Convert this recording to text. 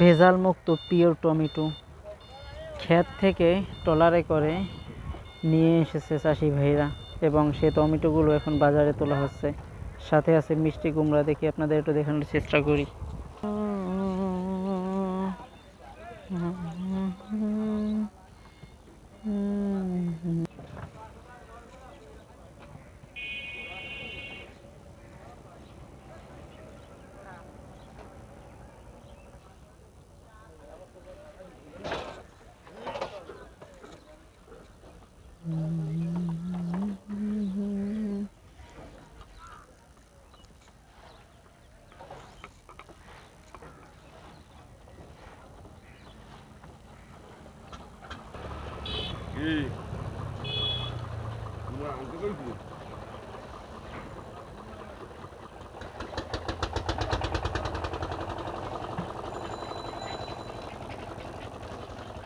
ভেজাল মুক্ত pure tomato ক্ষেত থেকে ট্রলারে করে নিয়ে এসেছে চাষি ভাইরা এবং সে টমেটোগুলো এখন বাজারে তোলা হচ্ছে। সাথে আছে মিষ্টি কুমড়া। দেখি আপনাদের একটু দেখানোর চেষ্টা করি। তোমরা আনতে পারবি?